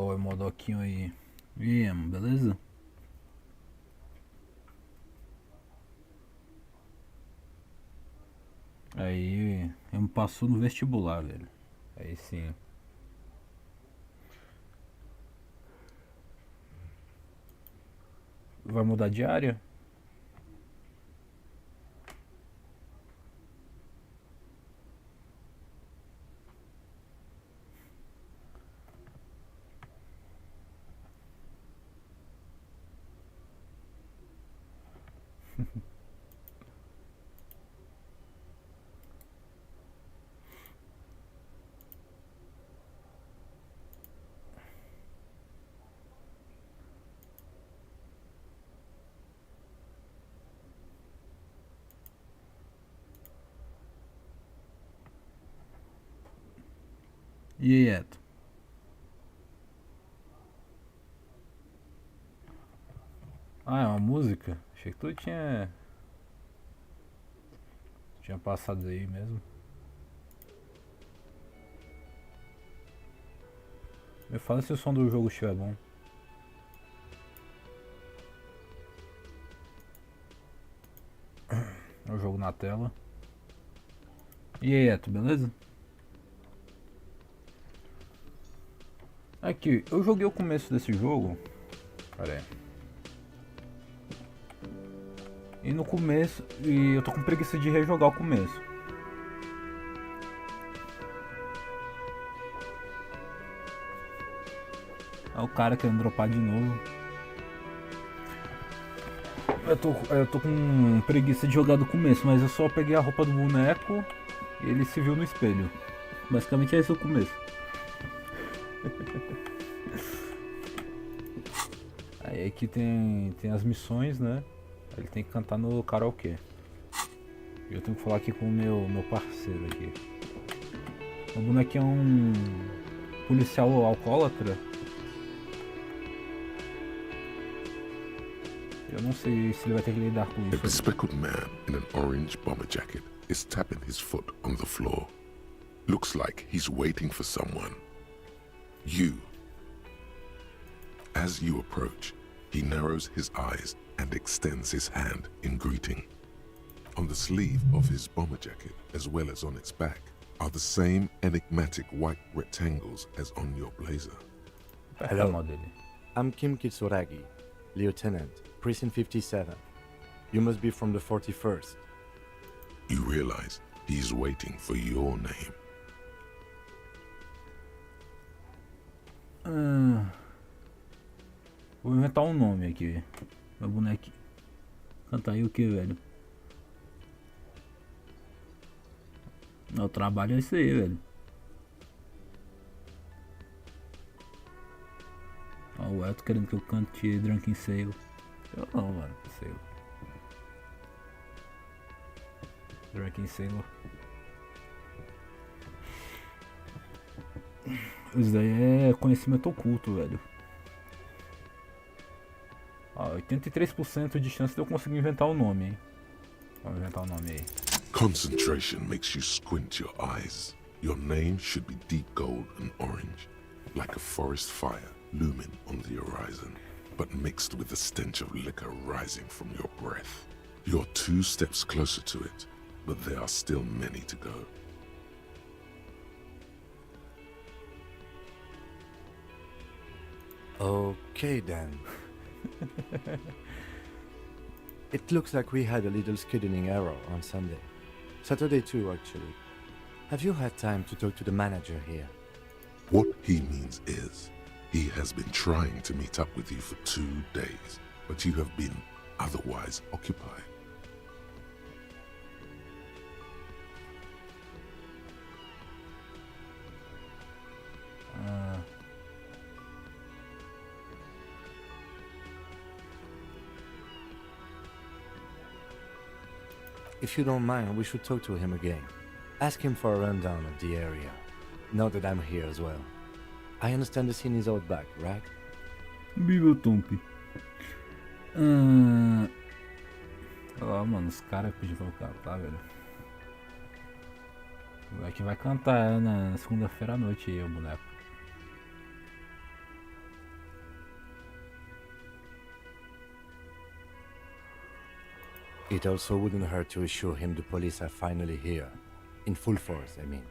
Oi, modoquinho aí. E aí, mano, beleza? Aí, eu me passou no vestibular, velho. Aí sim. Vai mudar de área? E aí, Eto? Ah, é uma música? Achei que tu tinha passado aí mesmo. Me fala se o som do jogo estiver bom. É o jogo na tela. E aí, Eto, beleza? Aqui, eu joguei o começo desse jogo. Pera aí. E no começo. E eu tô com preguiça de rejogar o começo. É o cara querendo dropar de novo. Eu tô com preguiça de jogar do começo, mas eu só peguei a roupa do boneco e ele se viu no espelho. Basicamente é esse o começo. Aí aqui tem as missões, né? Ele tem que cantar no karaokê. E eu tenho que falar aqui com o meu parceiro aqui. O bonequinho é um policial alcoólatra. Eu não sei se ele vai ter que lidar com A isso. bespectacled man in an orange bomber jacket is tapping his foot on the floor. Looks like he's waiting for someone. You. As you approach, he narrows his eyes and extends his hand in greeting. On the sleeve of his bomber jacket, as well as on its back, are the same enigmatic white rectangles as on your blazer. Hello. I'm Kim Kitsuragi, Lieutenant, Prison 57. You must be from the 41st. You realize he's waiting for your name. Vou inventar um nome aqui. Meu bonequinho. Cantar aí o que, velho? O trabalho é isso aí, velho. Ó, o Elton querendo que eu cante Drunken Sail. Eu não, mano. Sail. Drunken Sailor. Isso daí é conhecimento oculto, velho. Ó, 83% de chance de eu conseguir inventar o nome, hein? Vamos inventar o nome aí. Concentration makes you squint your eyes. Your name should be deep gold and orange, like a forest fire looming on the horizon, but mixed with the stench of liquor rising from your breath. You're 2 steps closer to it, but there are still many to go. Okay then. It looks like we had a little scheduling error on Sunday. Saturday too, actually. Have you had time to talk to the manager here? What he means is, he has been trying to meet up with you for 2 days, but you have been otherwise occupied. If you don't mind, we should talk to him again. Ask him for a rundown of the area. Now that I'm here as well. I understand the scene is out back, right? Vivo Tomp. Ó, mano, os caras pediram pra eu cantar, velho. O moleque vai cantar na segunda-feira à noite aí, o boneco. It also wouldn't hurt to assure him the police are finally here. In full force, I mean.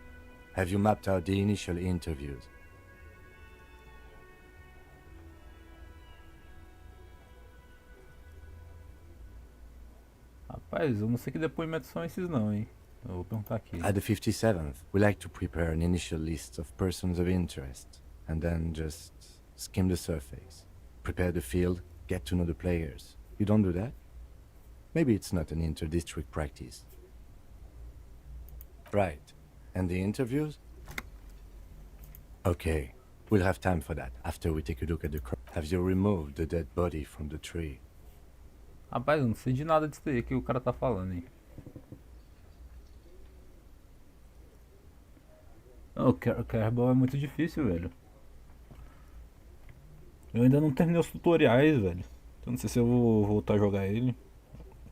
Have you mapped out the initial interviews? Rapaz, eu não sei que depoimentos são esses não, hein? Eu vou perguntar aqui. At the 57th, we like to prepare an initial list of persons of interest, and then just skim the surface. Prepare the field, get to know the players. You don't do that? Maybe it's not an inter-district practice. Right. And the interviews? Okay. We'll have time for that after we take a look at the crowd. Have you removed the dead body from the tree? Rapaz, eu não sei de nada disso aí que o cara tá falando, hein? O Kerbal é muito difícil, velho. Eu ainda não terminei os tutoriais, velho. Então não sei se eu vou voltar a jogar ele.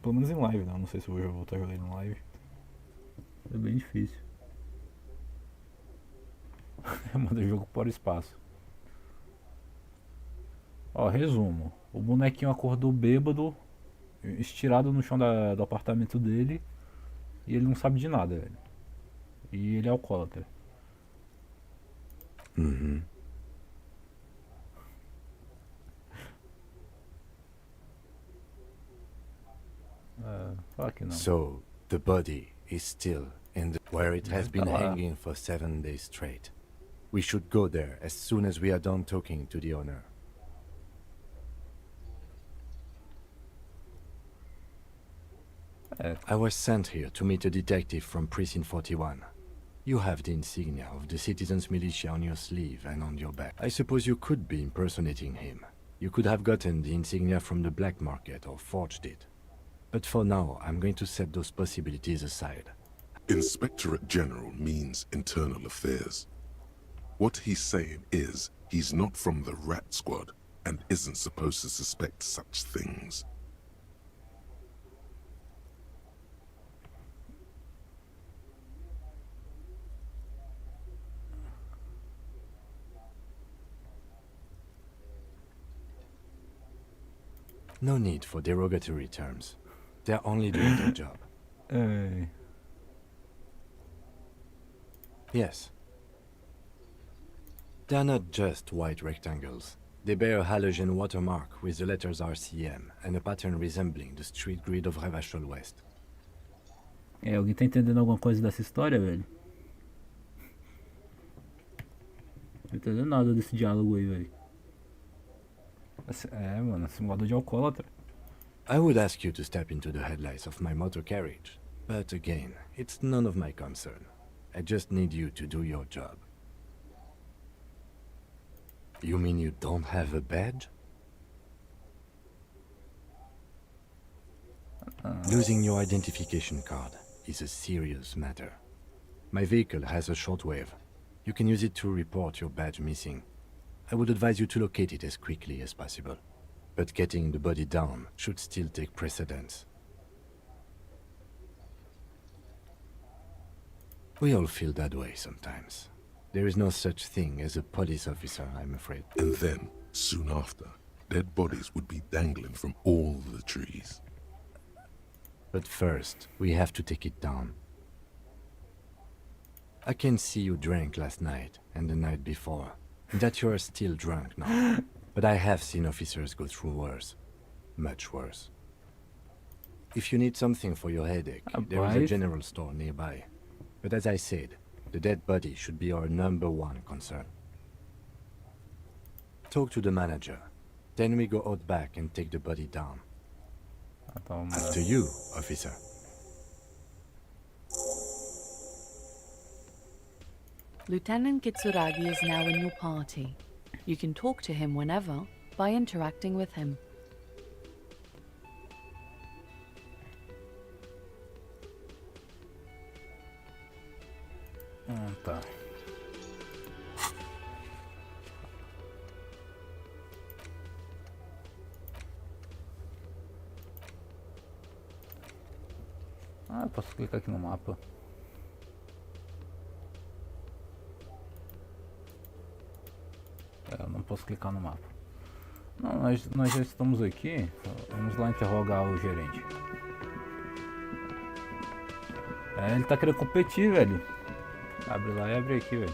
Pelo menos em live, não. Não sei se eu vou voltar a jogar ele em live. É bem difícil. Manda jogo para o espaço. Ó, resumo. O bonequinho acordou bêbado, estirado no chão do apartamento dele. E ele não sabe de nada, velho. E ele é alcoólatra. Mm-hmm. Fala que não. So, the body is still in the where it has been Tá lá. hanging for 7 days straight. We should go there as soon as we are done talking to the owner. I was sent here to meet a detective from Precinct 41. You have the insignia of the citizens' militia on your sleeve and on your back. I suppose you could be impersonating him. You could have gotten the insignia from the black market or forged it. But for now, I'm going to set those possibilities aside. Inspectorate General means internal affairs. What he's saying is he's not from the Rat Squad and isn't supposed to suspect such things. No need for derogatory terms. They're only doing their job. É. Yes. They're not just white rectangles. They bear a halogen watermark with the letters RCM and a pattern resembling the street grid of Revachol West. É, alguém tá entendendo alguma coisa dessa história, velho? Não tô entendendo nada desse diálogo aí, velho. É, mano, simulador de alcoólatra. I would ask you to step into the headlights of my motor carriage, but again, it's none of my concern. I just need you to do your job. You mean you don't have a badge? Losing your identification card is a serious matter. My vehicle has a shortwave. You can use it to report your badge missing. I would advise you to locate it as quickly as possible. But getting the body down should still take precedence. We all feel that way sometimes. There is no such thing as a police officer, I'm afraid. And then, soon after, dead bodies would be dangling from all the trees. But first, we have to take it down. I can see you drank last night and the night before, and that you are still drunk now. But I have seen officers go through worse. Much worse. If you need something for your headache, there is a general store nearby. But as I said, the dead body should be our #1 concern. Talk to the manager. Then we go out back and take the body down. After you, officer. Lieutenant Kitsuragi is now in your party. You can talk to him whenever by interacting with him. Tá. Ah, eu posso clicar aqui no mapa. Eu não posso clicar no mapa. Não, nós já estamos aqui. Vamos lá interrogar o gerente. É, ele tá querendo competir, velho. Abre lá e abre aqui, velho.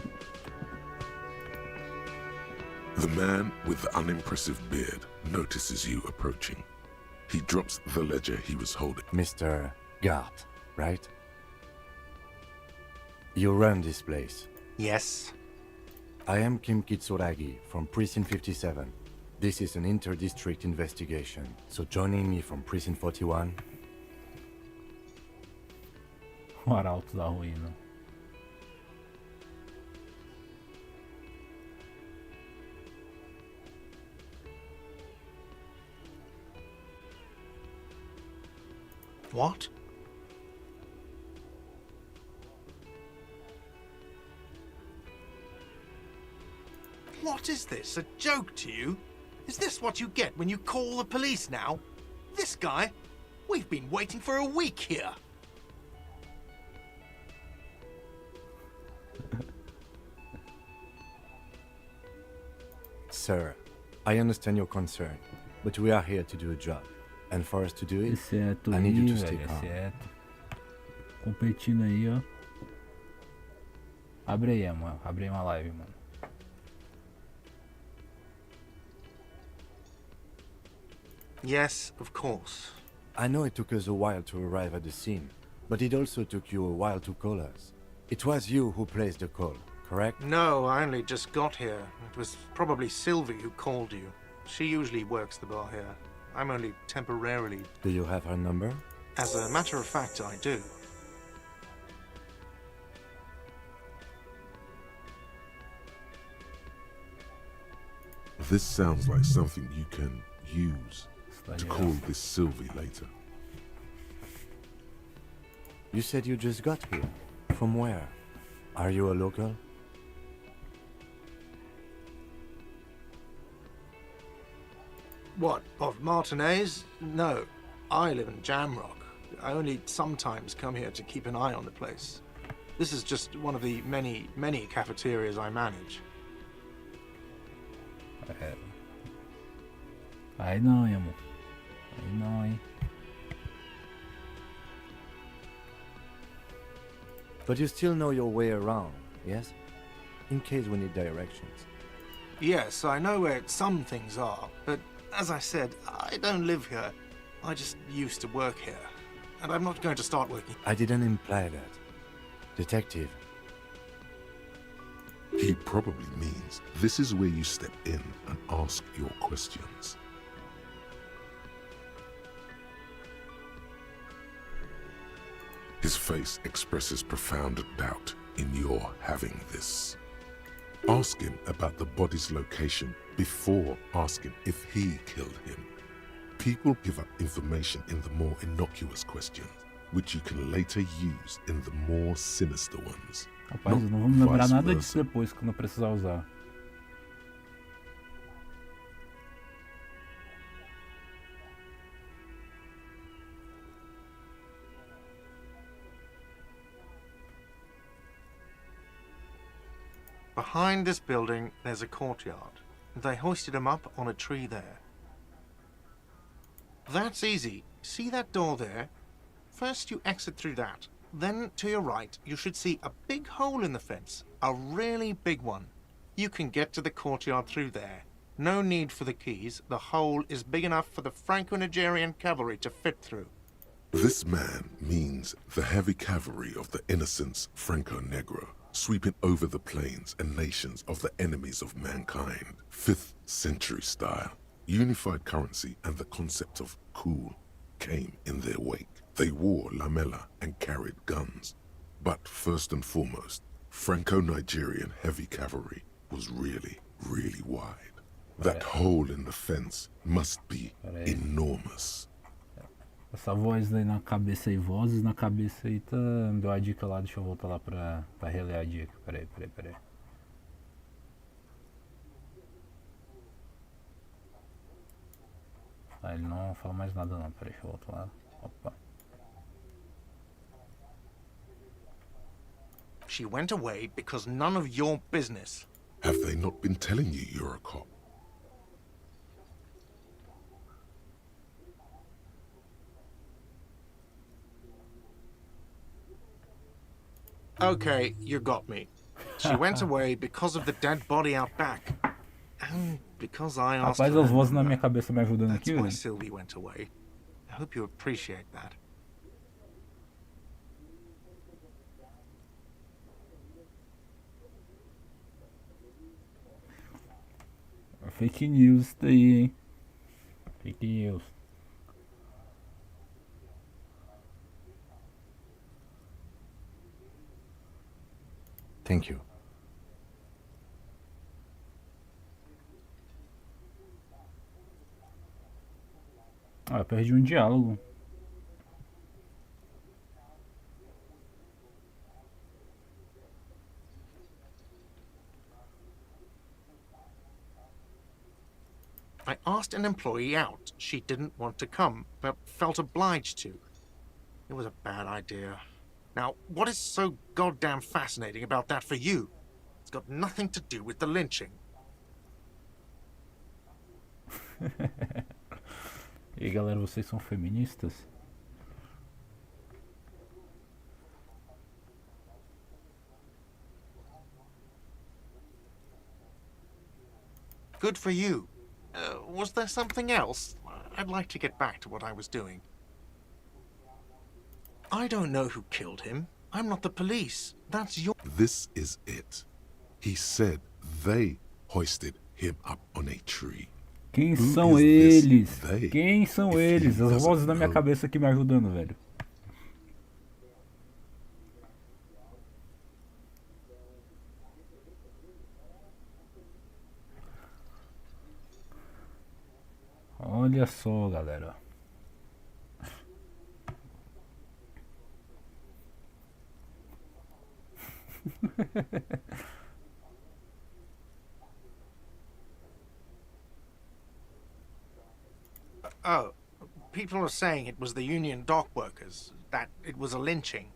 The man with the unimpressive beard notices you approaching. He drops the ledger he was holding. Mr. Gart, right? You run this place. Yes. I am Kim Kitsuragi from Precinct 57. This is an inter-district investigation, so joining me from Precinct 41... O arauto da ruína. What? What is this? A joke to you? Is this what you get when you call the police now? This guy? We've been waiting for a week here. Sir, I understand your concern, but we are here to do a job. And for us to do it, Exceto I need you aí, to stay velho, calm. exceto. Competindo aí, ó. Abre aí, mano. Abre aí uma live, mano. Yes, of course. I know it took us a while to arrive at the scene, but it also took you a while to call us. It was you who placed the call, correct? No, I only just got here. It was probably Sylvie who called you. She usually works the bar here. I'm only temporarily. Do you have her number? As a matter of fact, I do. This sounds like something you can use to Estaria- call this Sylvie later. You said you just got here. From where? Are you a local? What, of Martinez? No, I live in Jamrock. I only sometimes come here to keep an eye on the place. This is just one of the many, many cafeterias I manage. É. Aí não, hein, amor. Aí não, hein. But you still know your way around, yes? In case we need directions. Yes, I know where some things are, but as I said, I don't live here. I just used to work here, and I'm not going to start working. I didn't imply that. Detective, He probably means this is where you step in and ask your questions. His face expresses profound doubt in your having this. Ask him about the body's location before asking if he killed him. People give up information in the more innocuous questions, which you can later use in the more sinister ones. Rapaz, Não, eu não vou me lembrar vice nada versa. disso depois que eu não precisar usar. Behind this building, there's a courtyard. They hoisted him up on a tree there. That's easy. See that door there? First you exit through that. Then, to your right, you should see a big hole in the fence. A really big one. You can get to the courtyard through there. No need for the keys. The hole is big enough for the Franco-Nigerian cavalry to fit through. This man means the heavy cavalry of the innocents Franco Negro, sweeping over the plains and nations of the enemies of mankind. 5th century style. Unified currency and the concept of cool came in their wake. They wore lamella and carried guns. But first and foremost, Franco-Nigerian heavy cavalry was really, really wide. That hole in the fence must be enormous. Essa voz aí na cabeça aí, vozes na cabeça aí, tá, me deu a dica lá, deixa eu voltar lá pra reler a dica. Peraí. Ah, ele não fala mais nada não, peraí, deixa eu voltar lá. Opa. She went away because none of your business. Have they not been telling you you're a cop? Okay, you got me. She went away because of the dead body out back. And because I asked Rapaz, her as vozes na minha number. cabeça me ajudando That's aqui, why velho. Sylvie went away. I hope you appreciate that. Fake news isso daí, hein? Fake news. Thank you. Ah, eu perdi um diálogo. I asked an employee out. She didn't want to come, but felt obliged to. It was a bad idea. Now, what is so goddamn fascinating about that for you? It's got nothing to do with the lynching. E aí, galera, vocês são feministas? Good for you. Was there something else? I'd like to get back to what I was doing. I don't know who killed him. I'm not the police. That's your... This is it. He said they hoisted him up on a tree. Quem Who são is this eles? they? Quem são If he eles? As doesn't vozes na minha know. cabeça aqui me ajudando, velho. Olha só, galera. Oh, people are saying it was the union dock workers, that it was a lynching.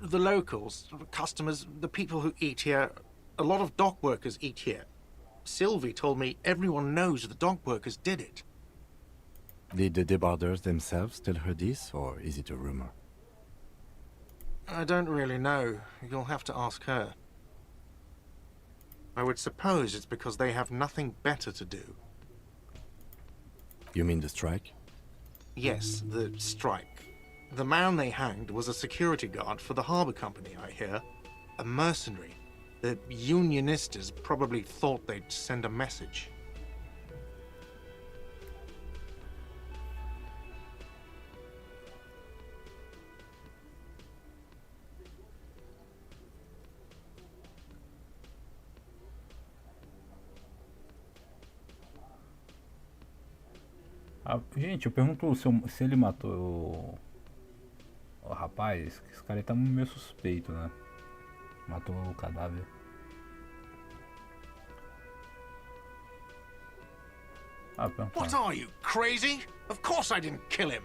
The locals, customers, the people who eat here, a lot of dock workers eat here. Sylvie told me everyone knows the dock workers did it. Did the debarders themselves tell her this, or is it a rumor? I don't really know. You'll have to ask her. I would suppose it's because they have nothing better to do. You mean the strike? Yes, the strike. The man they hanged was a security guard for the harbour company, I hear. A mercenary. The unionistas probably thought they'd send a message. Ah, gente, eu pergunto se ele matou o rapaz. Esse cara aí tá meio suspeito, né? Matou o cadáver. Ah, perguntar. What are you, crazy? Of course I didn't kill him.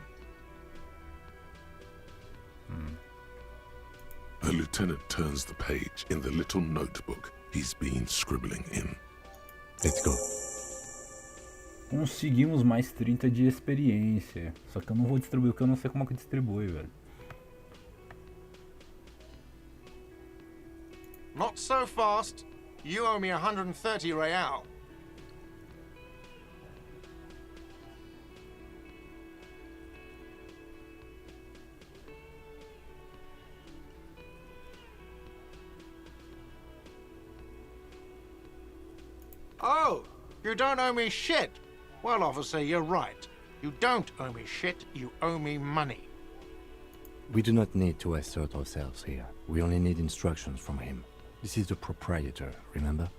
The lieutenant turns the page in the little notebook he's been scribbling in. Let's go. Conseguimos mais 30 de experiência. Só que eu não vou distribuir porque eu não sei como é que distribui, velho. Not so fast. You owe me 130 real. Oh, you don't owe me shit. Well, officer, you're right. You don't owe me shit, you owe me money. We do not need to assert ourselves here. We only need instructions from him. This is the proprietor, remember?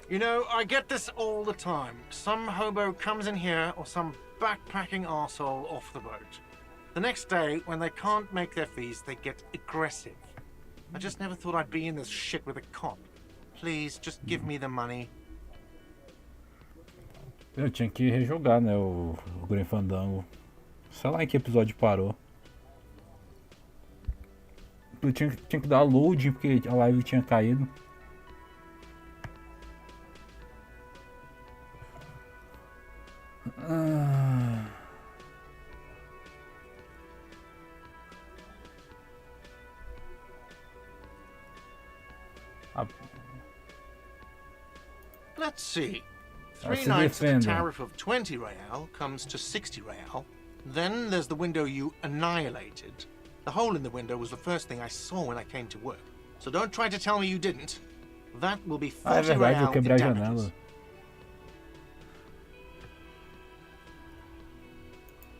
You know, I get this all the time. Some hobo comes in here or some backpacking arsehole off the boat. The next day, when they can't make their fees, they get aggressive. I just never thought I'd be in this shit with a cop. Please, just give me the money. Eu tinha que rejogar, né, o Grim Fandango. Sei lá em que episódio parou. Eu tinha que dar loading porque a live tinha caído. Ah. Let's see. I 3 see nights at a defender. tariff of 20 real comes to 60 real. Then there's the window you annihilated. The hole in the window was the first thing I saw when I came to work. So don't try to tell me you didn't. That will be 40 Ah, é verdade, eu real in quebrei a damages. janela.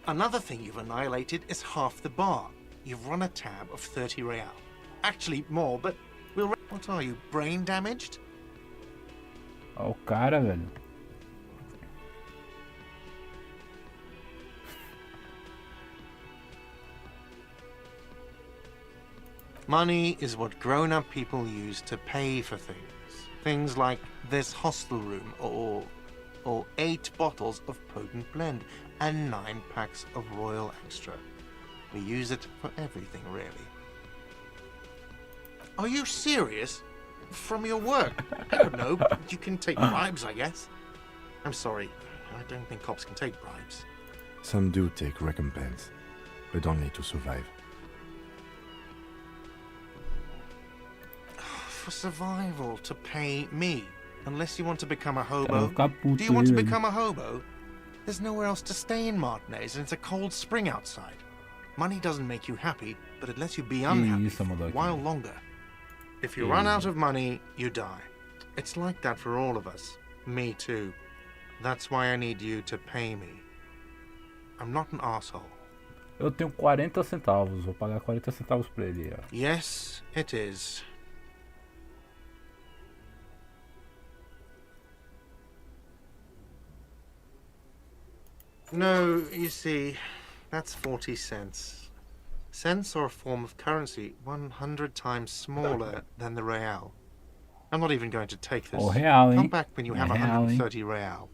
Another thing you've annihilated is half the bar. You've run a tab of 30 real. Actually, more, but we'll... What are you, brain damaged? Ó o cara, velho. Money is what grown-up people use to pay for things. Things like this hostel room, or 8 bottles of potent blend, and 9 packs of Royal Extra. We use it for everything, really. Are you serious? From your work? I don't know. You can take bribes, I guess. I'm sorry. I don't think cops can take bribes. Some do take recompense, but only to survive. For survival, to pay me. Unless you want to become a Cara, eu hobo. vou ficar puto Do you want to aí, velho. become a hobo? There's nowhere else to stay in Martinez, and it's a cold spring outside. Money doesn't make you happy, but it lets you be unhappy Isso, for a moleque. while longer. If you run out of money, you die. It's like that for all of us. Me too. That's why I need you to pay me. I'm not an asshole. Eu tenho 40 centavos, vou pagar 40 centavos pra ele. Ó. Yes, it is. No, you see, that's 40 cents. Cents are a form of currency 100 times smaller than the real. I'm not even going to take this. Oh, real, hein? Come back when you have Real, hein? 130 real.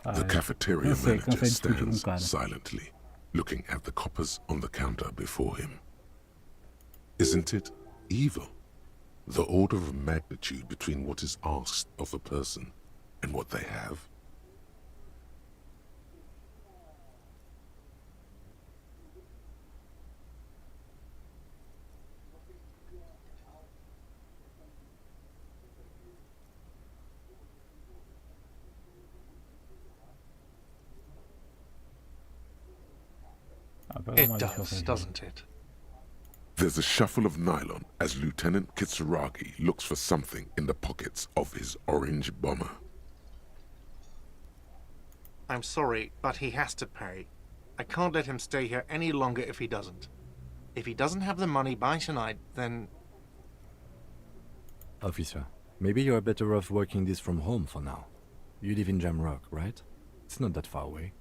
The cafeteria Cansei manager de discutir com o stands cara. silently, looking at the coppers on the counter before him. Isn't it evil? The order of magnitude between what is asked of a person and what they have? Ah, pega It uma lixa does, aqui. doesn't it? There's a shuffle of nylon as Lieutenant Kitsuragi looks for something in the pockets of his orange bomber. I'm sorry, but he has to pay. I can't let him stay here any longer if he doesn't. If he doesn't have the money by tonight, then... Officer, maybe you're better off working this from home for now. You live in Jamrock, right? It's not that far away.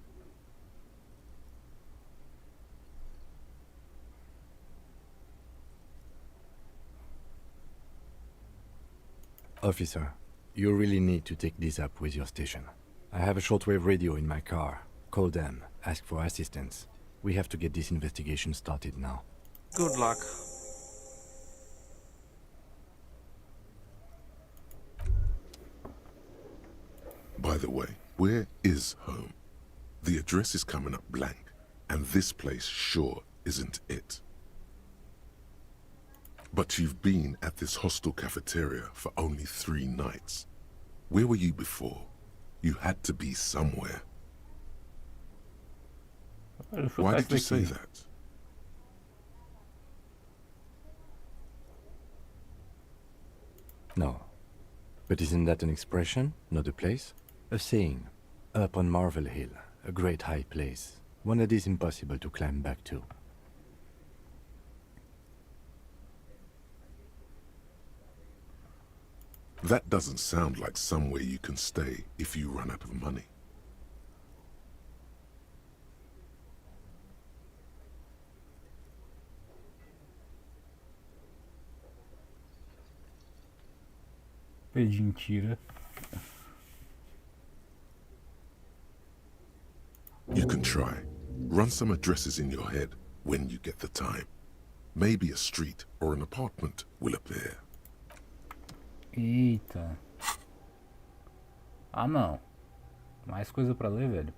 Officer, you really need to take this up with your station. I have a shortwave radio in my car. Call them, ask for assistance. We have to get this investigation started now. Good luck. By the way, where is home? The address is coming up blank, and this place sure isn't it. But you've been at this hostel cafeteria for only 3 nights. Where were you before? You had to be somewhere. Why did you say that? No. But isn't that an expression, not a place? A saying. Up on Marvel Hill, a great high place. One that is impossible to climb back to. That doesn't sound like somewhere you can stay if you run out of money. Pedinho tira. You can try. Run some addresses in your head when you get the time. Maybe a street or an apartment will appear. Eita. Ah, não. Mais coisa pra ler, velho.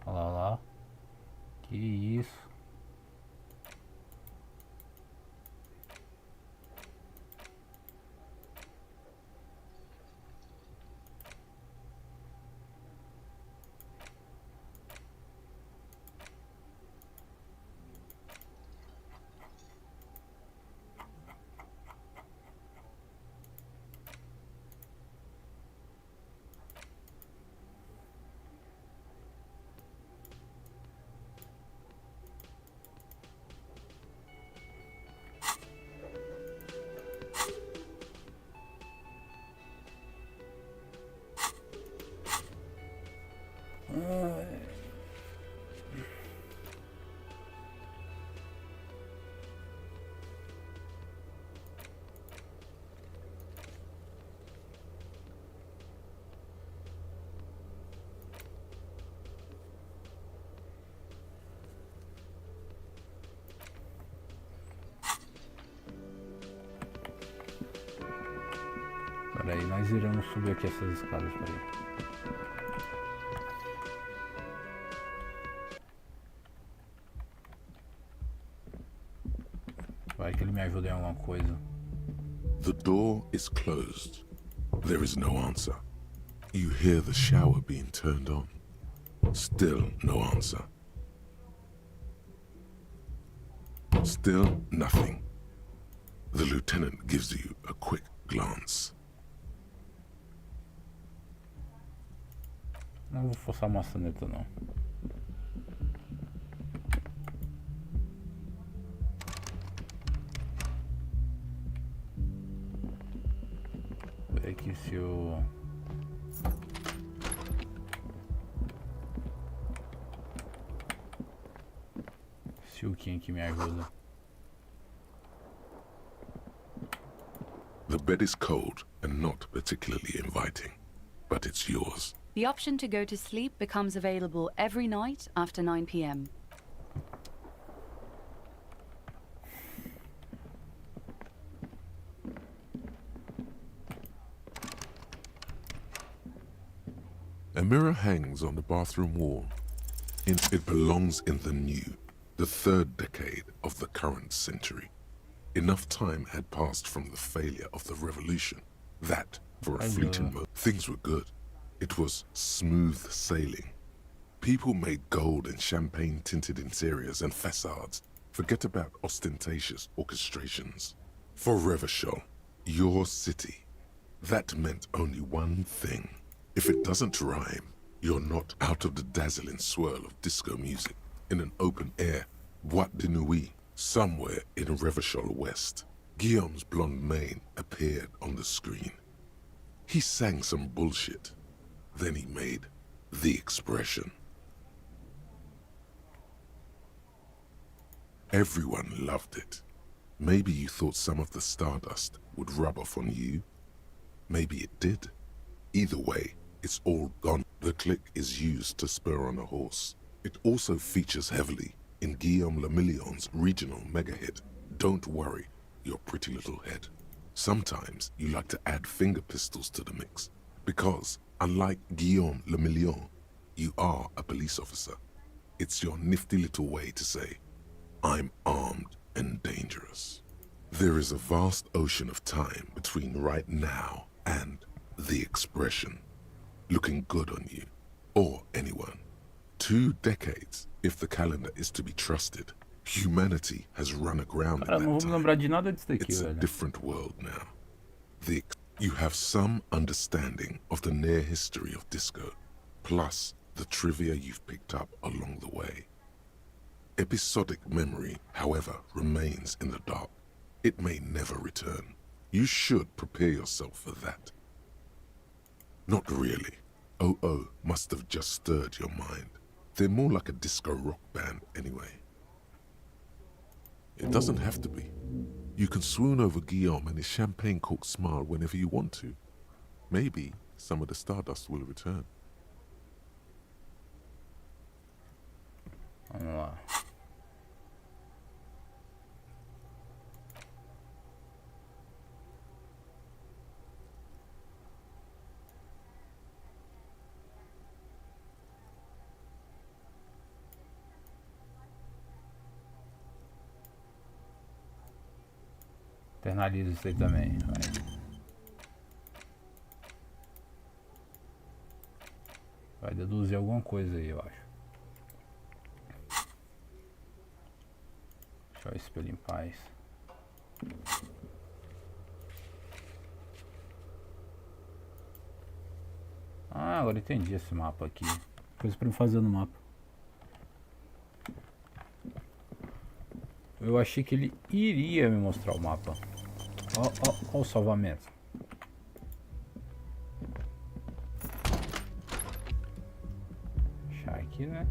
Olha lá. Que isso. Peraí, nós iremos subir aqui essas escadas, peraí. Vai que ele me ajuda em alguma coisa. The door is closed. There is no answer. You hear the shower being turned on. Still no answer. Still nothing. The lieutenant gives you a quick glance. Não vou forçar a maçaneta, não. Ver aqui se o... se o Kim aqui me ajuda. The bed is cold and not particularly inviting, but it's yours. The option to go to sleep becomes available every night after 9 p.m. A mirror hangs on the bathroom wall. It belongs in the third decade of the current century. Enough time had passed from the failure of the revolution that, for a fleeting moment, things were good. It was smooth sailing. People made gold and champagne-tinted interiors and facades. Forget about ostentatious orchestrations. For Revachol, your city, that meant only one thing. If it doesn't rhyme, you're not out of the dazzling swirl of disco music in an open-air boîte de nuit somewhere in Revachol West. Guillaume's blonde mane appeared on the screen. He sang some bullshit. Then he made the expression. Everyone loved it. Maybe you thought some of the stardust would rub off on you. Maybe it did. Either way, it's all gone. The click is used to spur on a horse. It also features heavily in Guillaume Lemillion's regional mega hit, Don't Worry, Your Pretty Little Head. Sometimes you like to add finger pistols to the mix, because unlike Guillaume Lemillion, you are a police officer. It's your nifty little way to say, I'm armed and dangerous. There is a vast ocean of time between right now and the expression, looking good on you, or anyone. 2 decades, if the calendar is to be trusted. Humanity has run aground Cara, in não that vou me lembrar time. de nada disso daqui, It's a velho. different world now. You have some understanding of the near history of disco, plus the trivia you've picked up along the way. Episodic memory, however, remains in the dark. It may never return. You should prepare yourself for that. Not really. OO must have just stirred your mind. They're more like a disco rock band anyway. It doesn't have to be. You can swoon over Guillaume and his champagne-corked smile whenever you want to. Maybe some of the stardust will return. Vamos lá. Internaliza isso aí também, vai deduzir alguma coisa aí, eu acho. Deixa o espelho em paz. Ah, agora entendi esse mapa aqui. Coisa pra eu fazer no mapa. Eu achei que ele iria me mostrar o mapa. Ó o salvamento. Deixar aqui, né?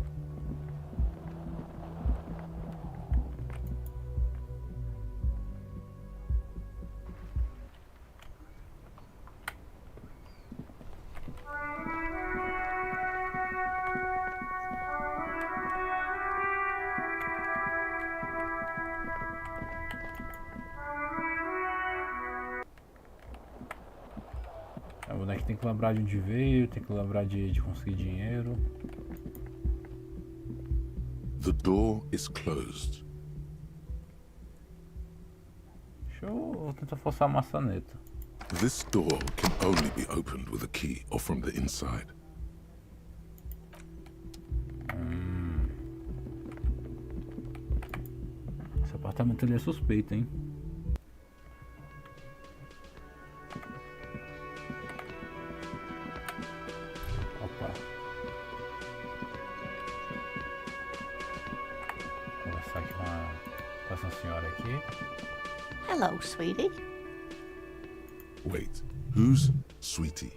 O boneco tem que lembrar de onde veio, tem que lembrar de conseguir dinheiro. The door is closed. Deixa eu tentar forçar a maçaneta. This door can only be opened with a key or from the inside. Esse apartamento ali é suspeito, hein? Opa. Vou conversar aqui com essa senhora aqui. Hello, sweetie. Wait, who's Sweetie?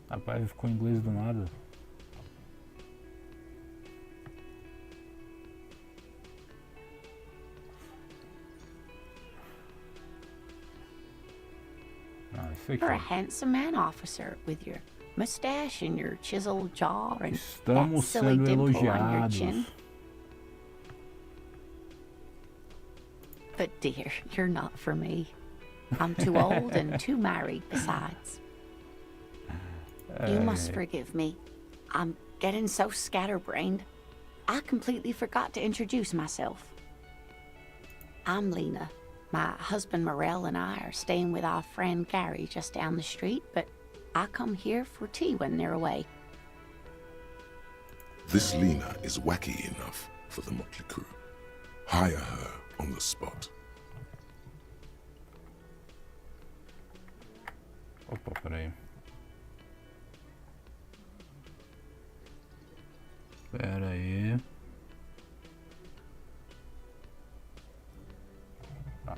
Rapaz, ficou em inglês do nada. Ah, isso aqui. You're a handsome man, officer, with your mustache and your chiseled jaw and that Estamos silly sendo dimple on your elogiados. chin. But dear, you're not for me. I'm too old and too married besides. You must forgive me. I'm getting so scatterbrained. I completely forgot to introduce myself. I'm Lena. My husband Morel and I are staying with our friend Gary just down the street, but I come here for tea when they're away. This Lena is wacky enough for the motley crew. Hire her on the spot. Opa, peraí. Pera aí. Tá.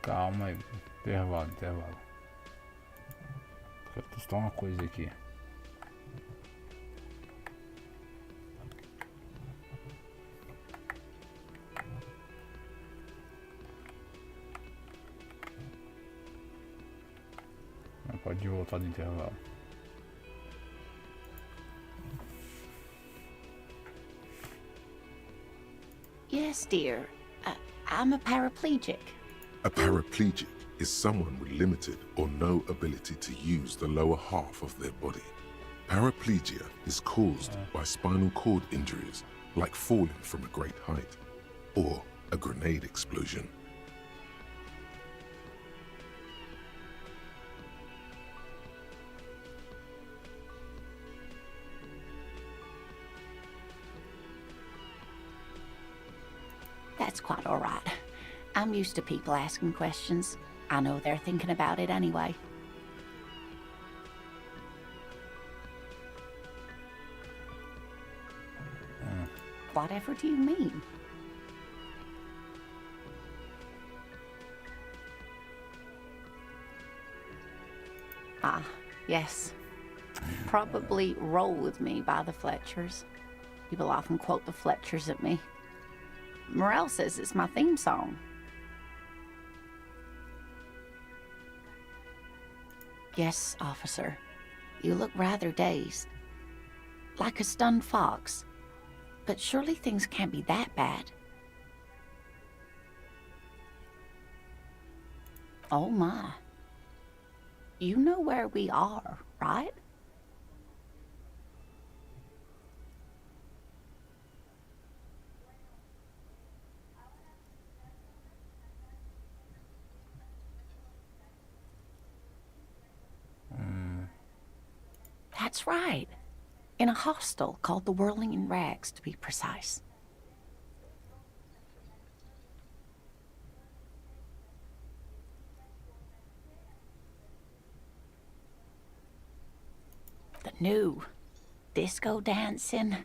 Calma aí. Intervalo. Quero testar uma coisa aqui. Não pode voltar do intervalo. Yes, dear. I'm a paraplegic. A paraplegic is someone with limited or no ability to use the lower half of their body. Paraplegia is caused by spinal cord injuries, like falling from a great height, or a grenade explosion. That's quite all right. I'm used to people asking questions. I know they're thinking about it anyway. Whatever do you mean? Ah, yes. Probably Roll With Me by the Fletchers. People often quote the Fletchers at me. Morel says it's my theme song. Yes, officer. You look rather dazed. Like a stunned fox. But surely things can't be that bad. Oh my. You know where we are, right? That's right. In a hostel called the Whirling in Rags, to be precise. The new disco dancing.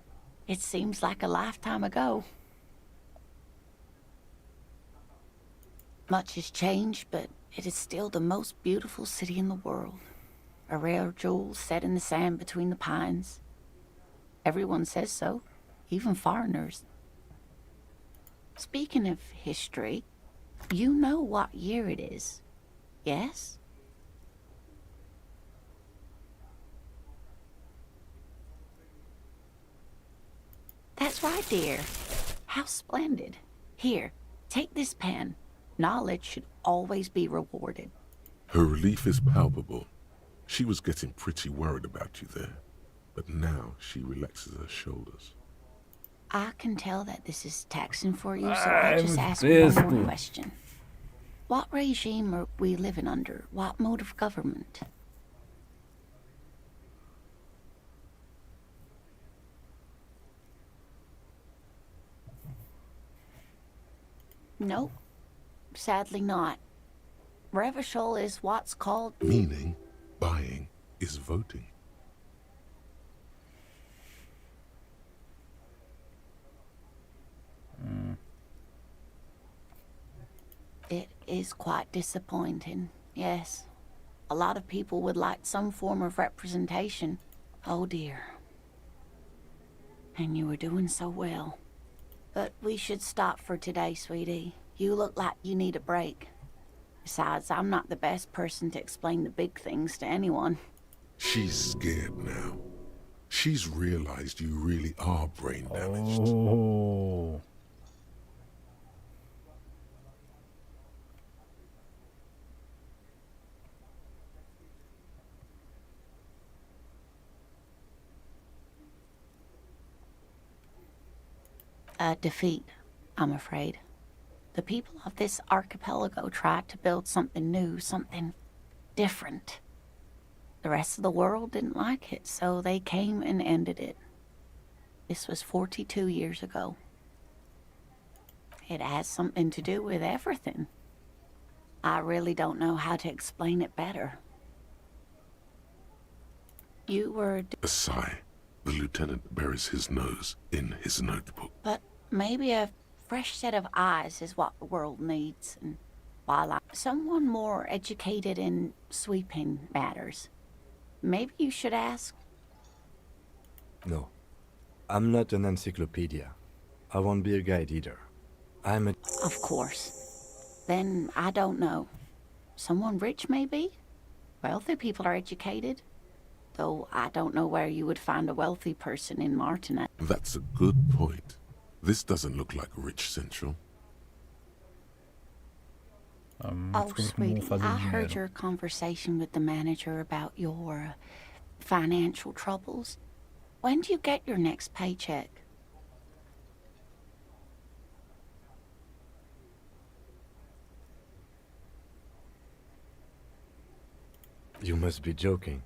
It seems like a lifetime ago. Much has changed, but it is still the most beautiful city in the world. A rare jewel set in the sand between the pines. Everyone says so, even foreigners. Speaking of history, you know what year it is, yes? That's right, dear. How splendid. Here, take this pen. Knowledge should always be rewarded. Her relief is palpable. She was getting pretty worried about you there, but now she relaxes her shoulders. I can tell that this is taxing for you, so I'll just ask one more question. What regime are we living under? What mode of government? Nope. Sadly not. Revachol is what's called... Meaning, buying is voting. It is quite disappointing, yes. A lot of people would like some form of representation. Oh dear. And you were doing so well. But we should stop for today, sweetie. You look like you need a break. Besides, I'm not the best person to explain the big things to anyone. She's scared now. She's realized you really are brain damaged. Oh. A defeat, I'm afraid. The people of this archipelago tried to build something new, something different. The rest of the world didn't like it, so they came and ended it. This was 42 years ago. It has something to do with everything. I really don't know how to explain it better. You were... A sigh. The lieutenant buries his nose in his notebook. But maybe a fresh set of eyes is what the world needs. And while I'm someone more educated in sweeping matters, maybe you should ask... No. I'm not an encyclopedia. I won't be a guide either. I'm a... Of course. Then I don't know. Someone rich, maybe? Wealthy people are educated. Though I don't know where you would find a wealthy person in Martinet. That's a good point. This doesn't look like Rich Central. Oh, sweetie, I heard your conversation with the manager about your financial troubles. When do you get your next paycheck? You must be joking.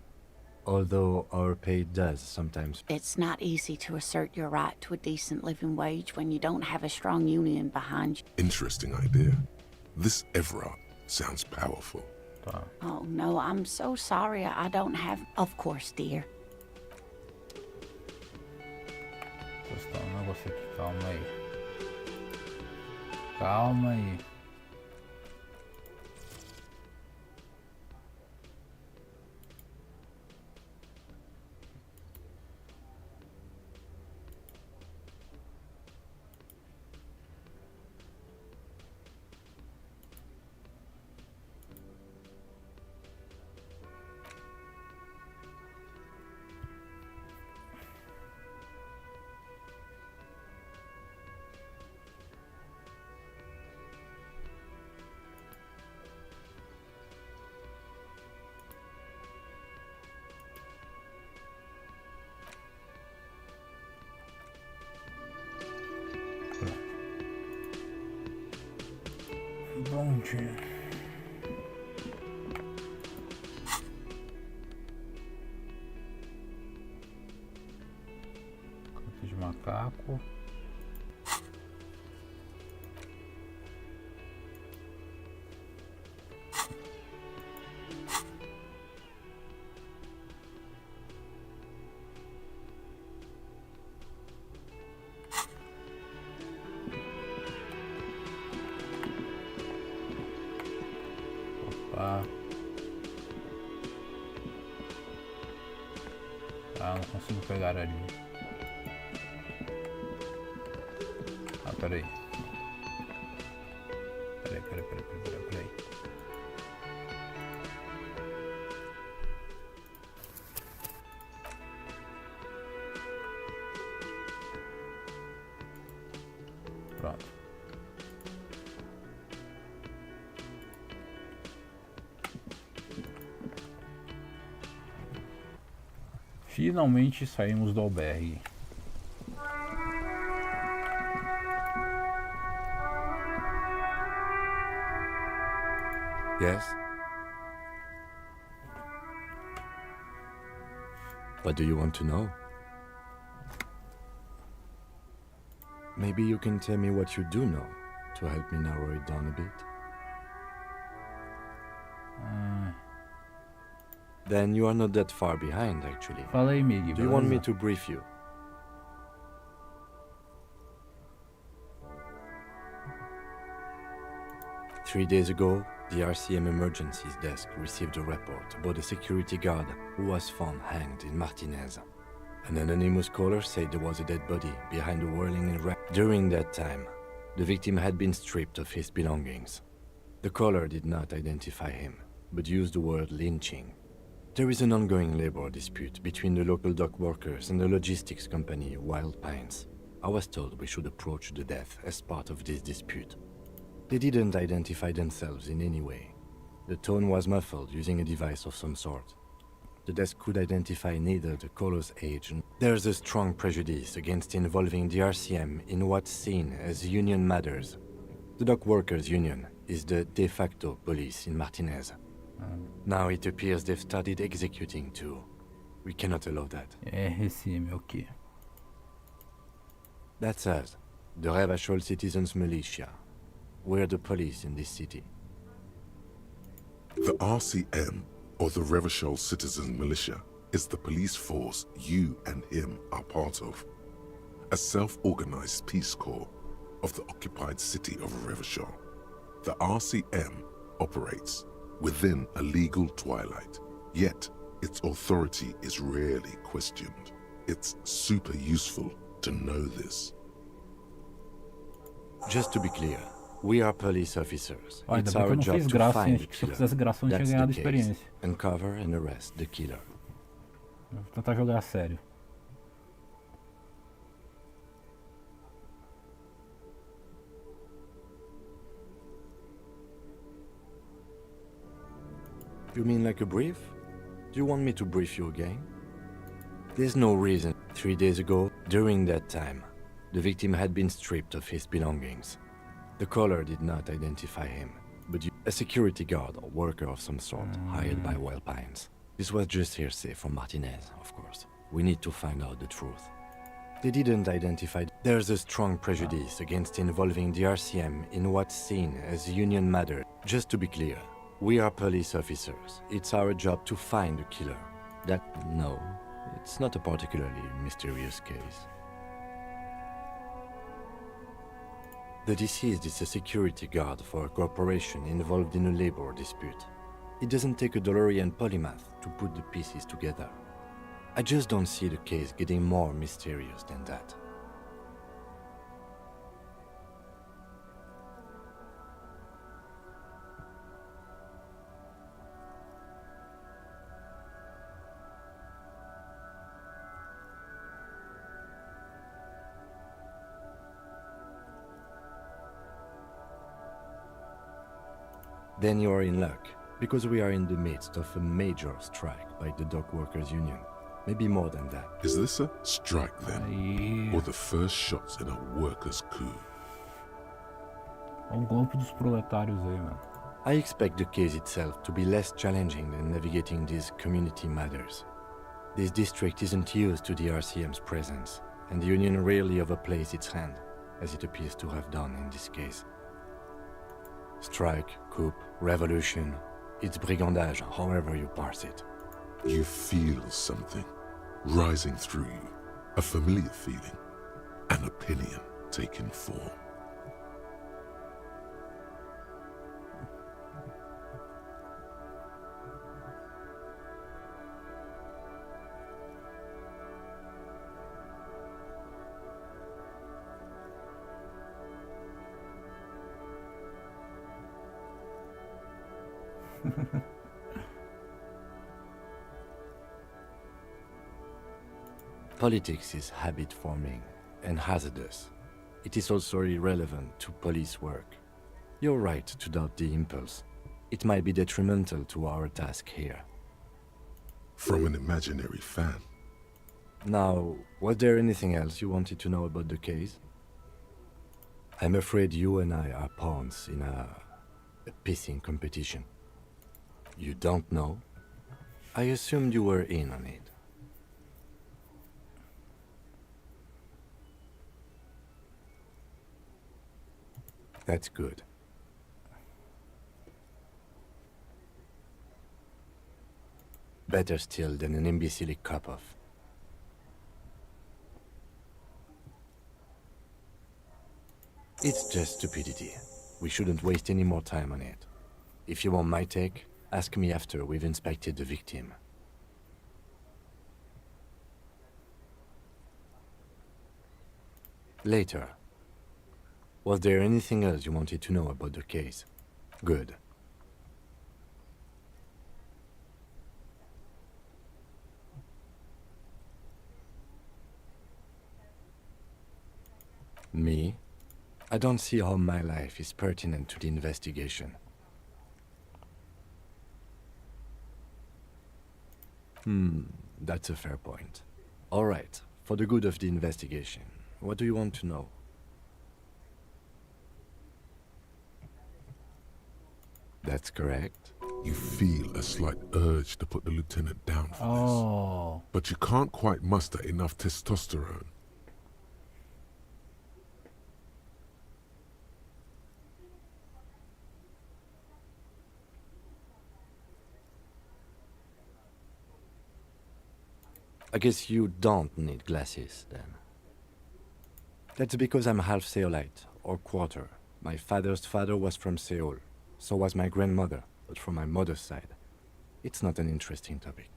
although our pay does sometimes. It's not easy to assert your right to a decent living wage when you don't have a strong union behind you. Interesting idea. This Everard sounds powerful. Tá. Oh, no, I'm so sorry. I don't have... Of course, dear. Vou testar um negócio aqui, calma aí. Calma aí. Bom dia. Canto de macaco. Ah, não consigo pegar ali. Ah, peraí. Peraí. Pronto. Finalmente saímos do albergue. Yes? What do you want to know? Maybe you can tell me what you do know to help me narrow it down a bit. Then you are not that far behind, actually. Fala aí, Mig. Do you want me to brief you? Three days ago, the RCM Emergencies Desk received a report about a security guard who was found hanged in Martinez. An anonymous caller said there was a dead body behind a whirling wreck. During that time, the victim had been stripped of his belongings. The caller did not identify him, but used the word lynching. There is an ongoing labor dispute between the local dock workers and the logistics company Wild Pines. I was told we should approach the death as part of this dispute. They didn't identify themselves in any way. The tone was muffled using a device of some sort. The desk could identify neither the caller's age. There's a strong prejudice against involving the RCM in what's seen as union matters. The dock workers' union is the de facto police in Martinez. Now it appears they've started executing too. We cannot allow that. RCM, ok. That's us, the Revachol Citizens Militia. We're the police in this city. The RCM, or the Revachol Citizen Militia, is the police force you and him are part of. A self-organized peace corps of the occupied city of Revachol. The RCM operates within a legal twilight, yet its authority is rarely questioned. It's super useful to know this. Just to be clear, we are police officers. Olha, It's ainda bem que our eu não job fiz to graça, hein? find Acho the que se eu killer. fizesse graça eu não tinha That's ganhado the case. experiência. Uncover and arrest the killer. Vou tentar jogar a sério. You mean like a brief? Do you want me to brief you again? There's no reason. 3 days ago, during that time, the victim had been stripped of his belongings. The caller did not identify him, but a security guard or worker of some sort hired by Wild Pines. This was just hearsay from Martinez, of course. We need to find out the truth. They didn't identify. There's a strong prejudice against involving the RCM in what's seen as union matter. Just to be clear, we are police officers. It's our job to find the killer. No, it's not a particularly mysterious case. The deceased is a security guard for a corporation involved in a labor dispute. It doesn't take a DeLorean polymath to put the pieces together. I just don't see the case getting more mysterious than that. Then you are in luck, because we are in the midst of a major strike by the dock workers union. Maybe more than that. Is this a strike then? Aí. Or the first shots in a workers' coup? É um golpe dos proletários aí, mano. I expect the case itself to be less challenging than navigating these community matters. This district isn't used to the RCM's presence, and the union rarely overplays its hand, as it appears to have done in this case. Strike, coup, revolution, it's brigandage, however you parse it. You feel something rising through you, a familiar feeling, an opinion taking form. Politics is habit-forming and hazardous. It is also irrelevant to police work. You're right to doubt the impulse. It might be detrimental to our task here. From an imaginary fan. Now, was there anything else you wanted to know about the case? I'm afraid you and I are pawns in a pissing competition. You don't know? I assumed you were in on it. That's good. Better still than an imbecilic cop-off. It's just stupidity. We shouldn't waste any more time on it. If you want my take, ask me after we've inspected the victim. Later. Was there anything else you wanted to know about the case? Good. Me? I don't see how my life is pertinent to the investigation. That's a fair point. All right, for the good of the investigation, what do you want to know? That's correct. You feel a slight urge to put the lieutenant down for Oh. this. But you can't quite muster enough testosterone. I guess you don't need glasses, then. That's because I'm half Seolite, or quarter. My father's father was from Seoul. So was my grandmother, but from my mother's side. It's not an interesting topic.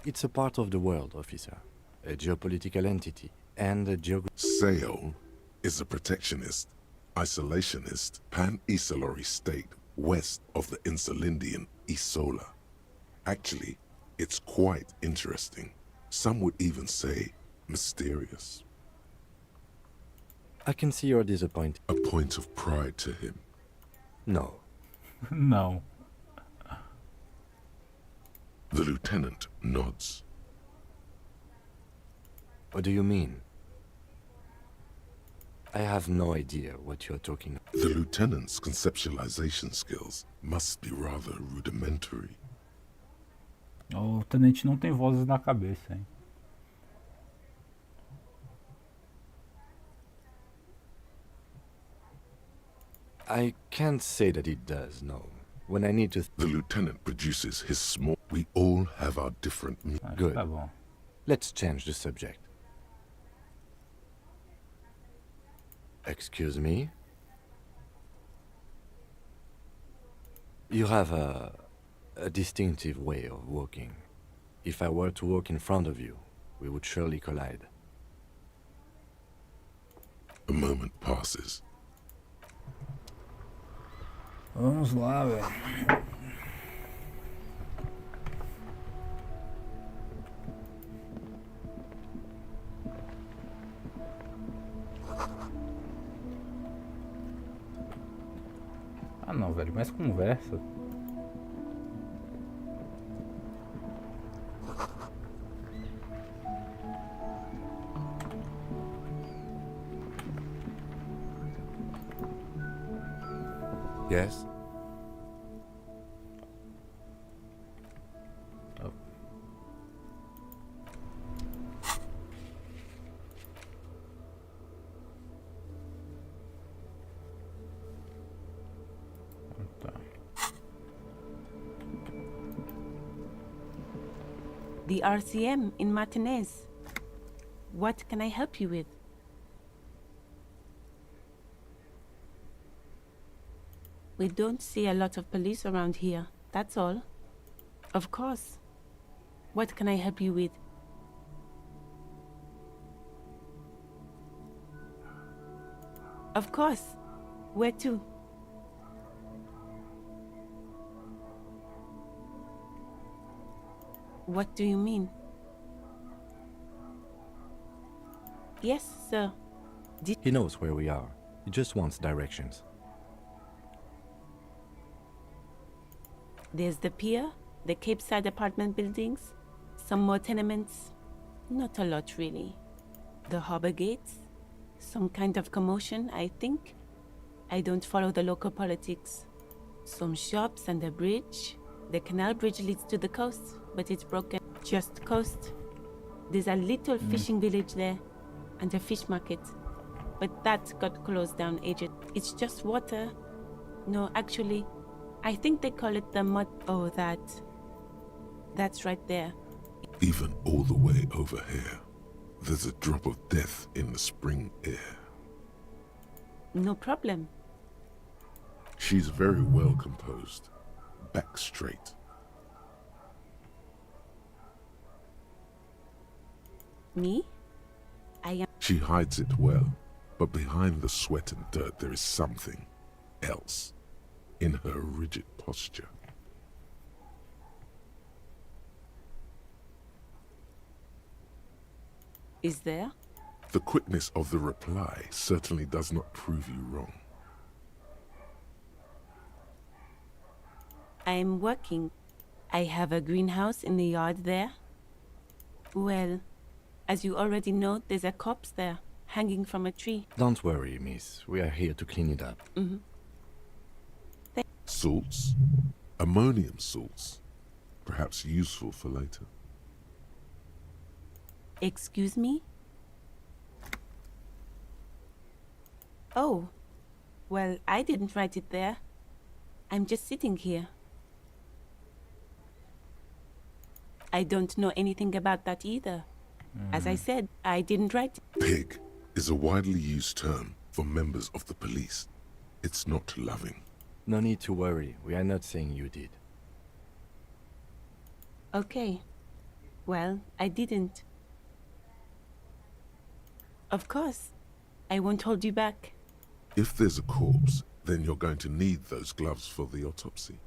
It's a part of the world, officer. A geopolitical entity, and a Seoul is a protectionist, isolationist, pan-Isolari state west of the Insulindian Isola. Actually, it's quite interesting. Some would even say mysterious. I can see you're disappointed. A point of pride to him. No. Não. The lieutenant nods. What do you mean? I have no idea what you're talking about. The lieutenant's conceptualization skills must be rather rudimentary. O tenente não tem vozes na cabeça, hein? I can't say that it does, no. When I need to... The lieutenant produces his small... We all have our different... Good. Tá bom. Let's change the subject. Excuse me? You have a distinctive way of walking. If I were to walk in front of you, we would surely collide. A moment passes. Vamos lá, velho. Ah não, velho, mais conversa. Yes? Oh. Tá. The RCM in Martinez. What can I help you with? We don't see a lot of police around here, that's all. Of course. What can I help you with? Of course. Where to? What do you mean? Yes, sir. He knows where we are. He just wants directions. There's the pier, the Cape Side apartment buildings, some more tenements. Not a lot, really. The harbor gates, some kind of commotion, I think. I don't follow the local politics. Some shops and a bridge. The canal bridge leads to the coast, but it's broken. Just coast. There's a little fishing village there, and a fish market. But that got closed down ages. It's just water. No, actually, I think they call it the mud. Oh, that's right there. Even all the way over here, there's a drop of death in the spring air. No problem. She's very well composed, back straight. Me? I am. She hides it well, but behind the sweat and dirt there is something else in her rigid posture. Is there? The quickness of the reply certainly does not prove you wrong. I'm working. I have a greenhouse in the yard there. Well, as you already know, there's a corpse there, hanging from a tree. Don't worry, miss. We are here to clean it up. Salts? Ammonium salts? Perhaps useful for later. Excuse me? Oh, well, I didn't write it there. I'm just sitting here. I don't know anything about that either. As I said, I didn't write it. Pig is a widely used term for members of the police. It's not loving. No need to worry. We are not saying you did. Okay. Well, I didn't. Of course. I won't hold you back. If there's a corpse, then you're going to need those gloves for the autopsy.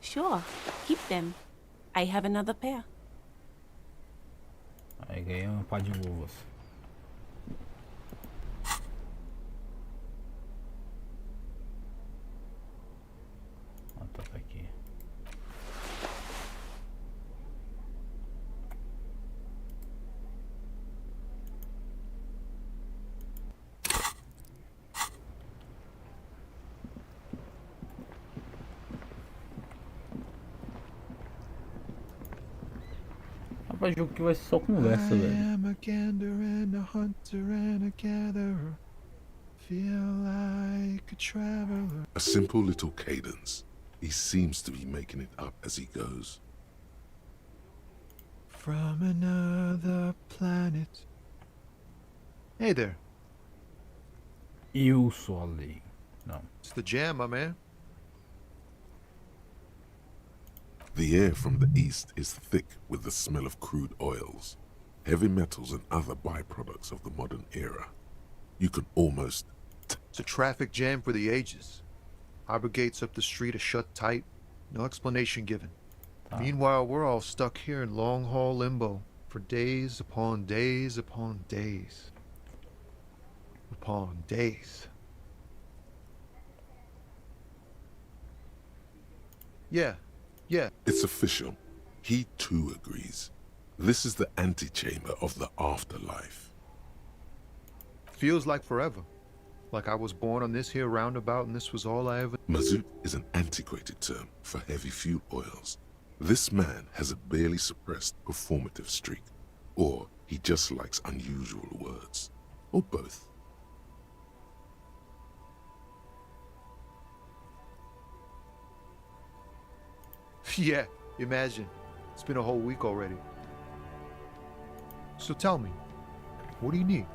Sure, keep them. I have another pair. Aí ganhei um par de luvas. Ah, tá aqui. Rapaz, jogo que vai ser só conversa, velho. am a gander and a hunter and a gatherer. Feel like a traveler. A simple little cadence. He seems to be making it up as he goes. From another planet. Hey there. Eu sou a lei. Não. It's the jam, my man. The air from the east is thick with the smell of crude oils, heavy metals and other byproducts of the modern era. You can almost... It's a traffic jam for the ages. Harbor gates up the street are shut tight. No explanation given. Meanwhile, we're all stuck here in long-haul limbo for days upon days upon days. Upon days. Yeah. It's official. He too agrees. This is the antechamber of the afterlife. Feels like forever. Like I was born on this here roundabout and this was all I ever... Mazout is an antiquated term for heavy fuel oils. This man has a barely suppressed performative streak. Or he just likes unusual words. Or both. Yeah, imagine. It's been a whole week already. So tell me, what do you need?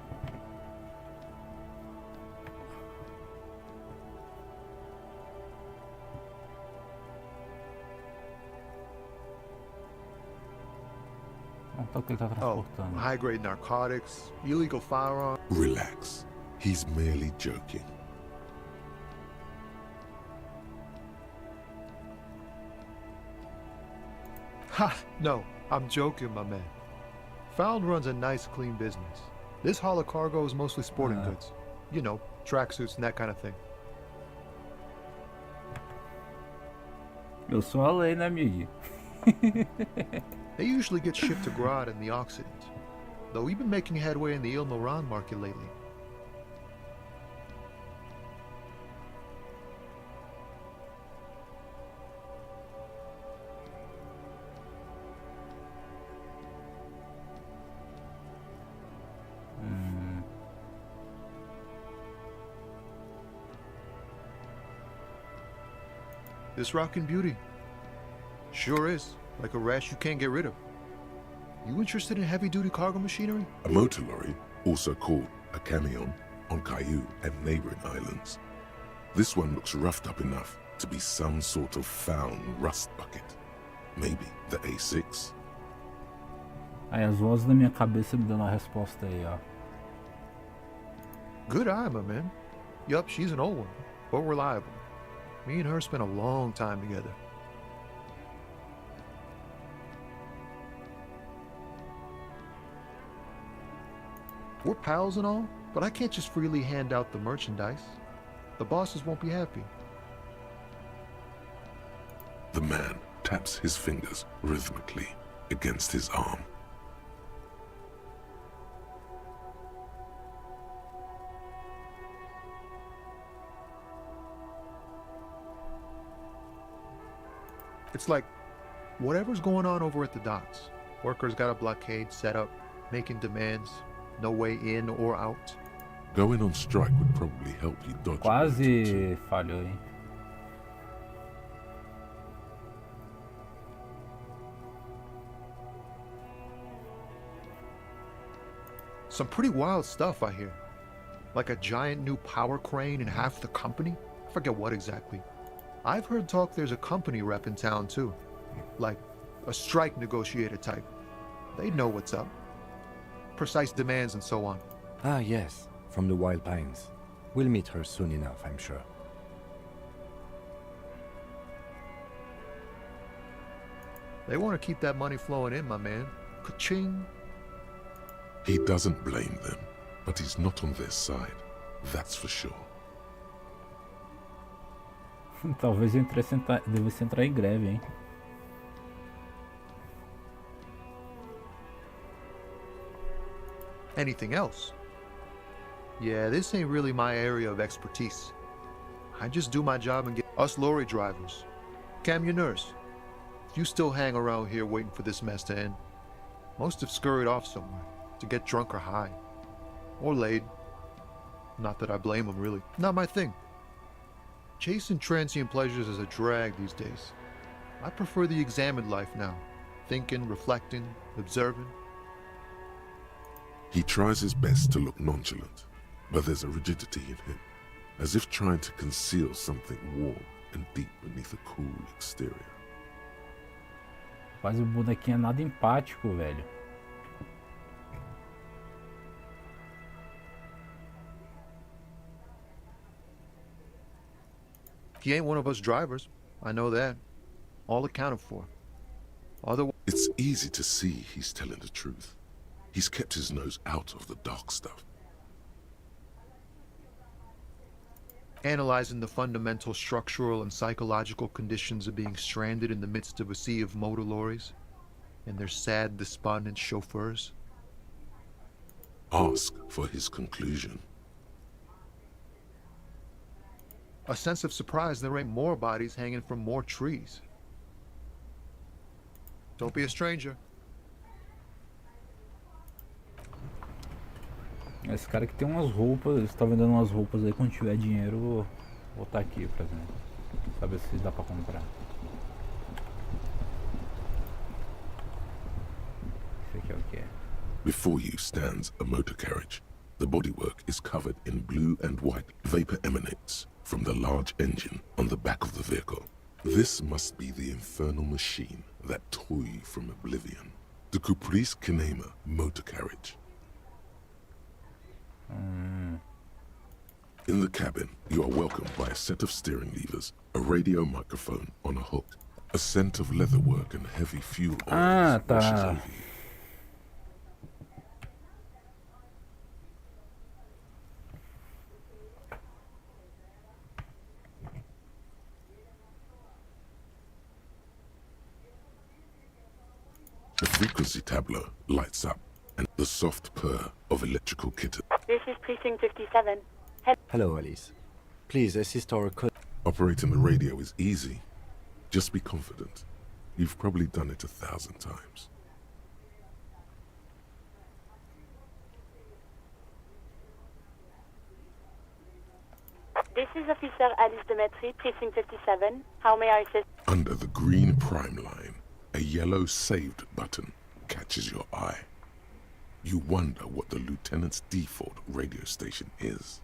Não tá o que ele tá Oh, transportando. high-grade narcotics, illegal firearms. Relax. He's merely joking. Ha! No, I'm joking, my man. Found runs a nice, clean business. This haul of cargo is mostly sporting goods. You know, tracksuits and that kind of thing. Eu sou a lei, né, amigo? They usually get shipped to Grad in the Occident, though we've been making headway in the Il Moran market lately. This rockin' beauty. Sure is. Like a rash you can't get rid of. You interested in heavy-duty cargo machinery? A motor lorry, also called a camion, on Caillou and neighboring islands. This one looks roughed up enough to be some sort of found rust bucket. Maybe the A6. Aí as vozes da minha cabeça me dando a resposta aí, ó. Good eye, my man. Yup, she's an old one, but reliable. Me and her spent a long time together. We're pals and all, but I can't just freely hand out the merchandise. The bosses won't be happy. The man taps his fingers rhythmically against his arm. It's like whatever's going on over at the docks. Workers got a blockade set up, making demands, no way in or out. Going on strike would probably help you dodge a bullet or two. Quase falhou, hein? Some pretty wild stuff, I hear. Like a giant new power crane in half the company? I forget what exactly. I've heard talk there's a company rep in town too. Like a strike negotiator type. They'd know what's up. Precise demands and so on. Ah, yes, from the Wild Pines. We'll meet her soon enough, I'm sure. They want to keep that money flowing in, my man. Ka-ching. He doesn't blame them, but he's not on their side. That's for sure. Talvez eu devesse entrar em greve, hein? Anything else? Yeah, this ain't really my area of expertise. I just do my job and get us lorry drivers, camionneurs. You still hang around here waiting for this mess to end. Most have scurried off somewhere to get drunk or high. Or laid. Not that I blame them, really. Not my thing. Chasing transient pleasures is a drag these days. I prefer the examined life now. Thinking, reflecting, observing. He tries his best to look nonchalant, but there's a rigidity in him, as if trying to conceal something warm and deep beneath a cool exterior. Mas o bonequinho é nada empático, velho. He ain't one of us drivers. I know that. All accounted for. Otherwise, It's easy to see he's telling the truth. He's kept his nose out of the dark stuff. analyzing the fundamental structural and psychological conditions of being stranded in the midst of a sea of motor lorries and their sad, despondent chauffeurs. Ask for his conclusion. A sense of surprise there ain't more bodies hanging from more trees. Don't be a stranger. Esse cara que tem umas roupas, você tá vendendo umas roupas aí, quando tiver dinheiro, vou botar aqui, por exemplo. Saber se dá pra comprar. Esse aqui é o que é. Before you stands a motor carriage. The bodywork is covered in blue and white. Vapor emanates from the large engine on the back of the vehicle. This must be the infernal machine that tore you from oblivion. The Caprice Kinema motor carriage. In the cabin, you are welcomed by a set of steering levers, a radio microphone on a hook, a scent of leatherwork and heavy fuel oils washes over you. The frequency tableau lights up, and the soft purr of electrical kitten. This is Precinct 57. Hello, Alice. Please assist our Operating the radio is easy. Just be confident. You've probably done it 1,000 times. This is Officer Alice Demetri, Precinct 57. How may I assist? Under the green prime line, a yellow saved button catches your eye. You wonder what the lieutenant's default radio station is.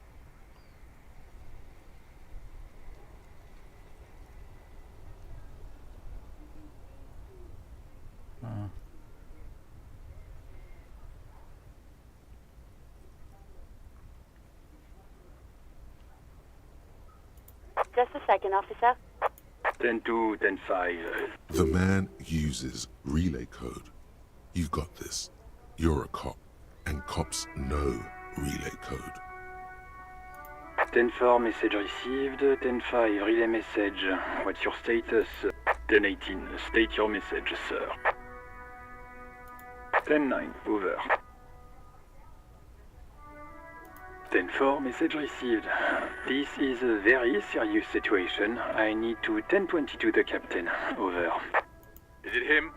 Just a second, officer. 10-2, 10-5. The man uses relay code. You've got this. You're a cop, and cops know relay code. 10-4, message received. 10-5, relay message. What's your status? 10-18, state your message, sir. 10-9, over. 10-4, message received. This is a very serious situation. I need to 10-22 the captain. Over. Is it him?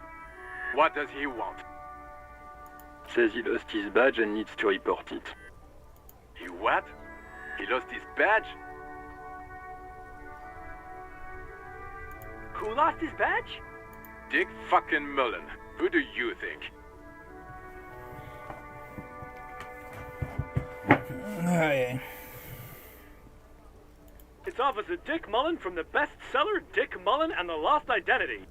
What does he want? Says he lost his badge and needs to report it. He what? He lost his badge? Who lost his badge? Dick fucking Mullen. Who do you think? It's Officer Dick Mullen from the bestseller Dick Mullen and the Lost Identity.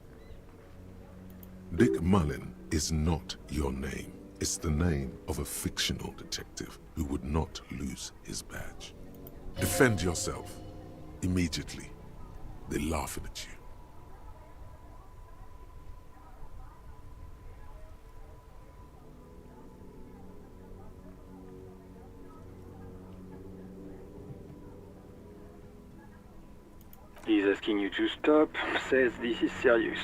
Dick Mullen is not your name. It's the name of a fictional detective who would not lose his badge. Defend yourself. Immediately. They're laughing at you. He's asking you to stop. Says this is serious.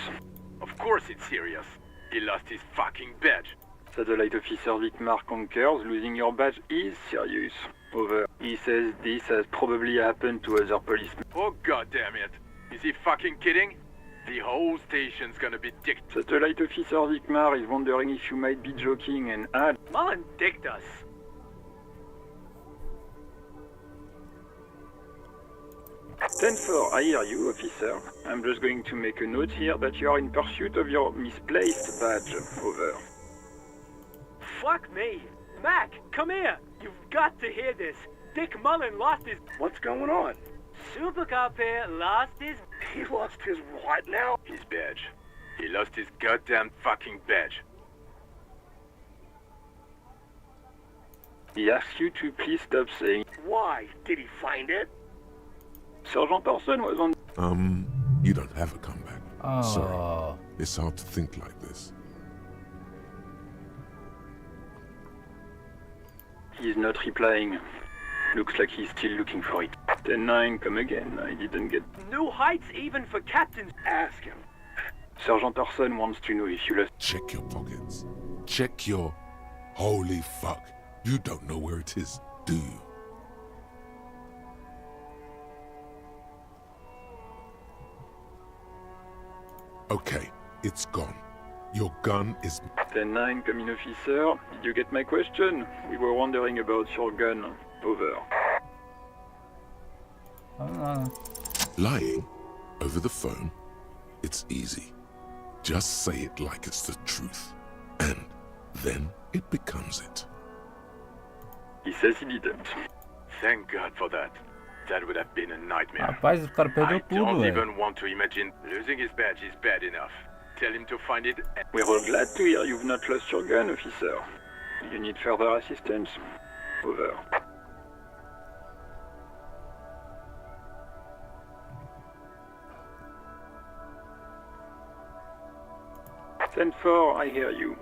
Of course it's serious. He lost his fucking badge. Satellite Officer Vicmar concurs, losing your badge is serious. Over. He says this has probably happened to other policemen. Oh god damn it. Is he fucking kidding? The whole station's gonna be dicked. Satellite Officer Vikmar is wondering if you might be joking and add. Mullen dicked us. Ten-4, I hear you, officer. I'm just going to make a note here that you are in pursuit of your misplaced badge. Over. Fuck me. Mac, come here. You've got to hear this. Dick Mullen lost his... What's going on? Super Cop here lost his... He lost his what now? His badge. He lost his goddamn fucking badge. He asks you to please stop saying. Why? Did he find it? Sergeant Orson was on. You don't have a comeback. Oh. Sorry. It's hard to think like this. He's not replying. Looks like he's still looking for it. 10-9, come again. I didn't get. New heights even for captains. Ask him. Sergeant Orson wants to know if you lost. Check your pockets. Check your... Holy fuck. You don't know where it is, do you? Okay, it's gone. Your gun is... 10-9, come in, officer. Did you get my question? We were wondering about your gun. Over. Lying over the phone? It's easy. Just say it like it's the truth. And then it becomes it. He says he didn't. Thank God for that. That would have been a nightmare. Rapaz, o cara perdeu I tudo, don't velho. even want to imagine losing his badge is bad enough. Tell him to find it. We're all glad to hear you've not lost your gun, officer. You need further assistance. Over. Send 4, I hear you.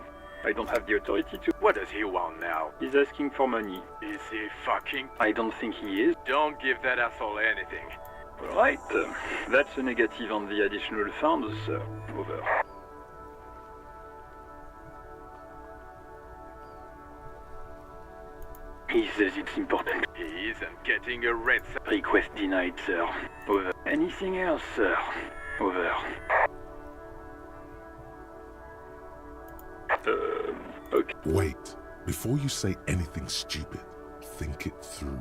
I don't have the authority to... What does he want now? He's asking for money. Is he fucking? I don't think he is. Don't give that asshole anything. Right. That's a negative on the additional funds, sir. Over. He says it's important. He isn't getting a red... Request denied, sir. Over. Anything else, sir? Over. Okay. Wait. Before you say anything stupid, think it through.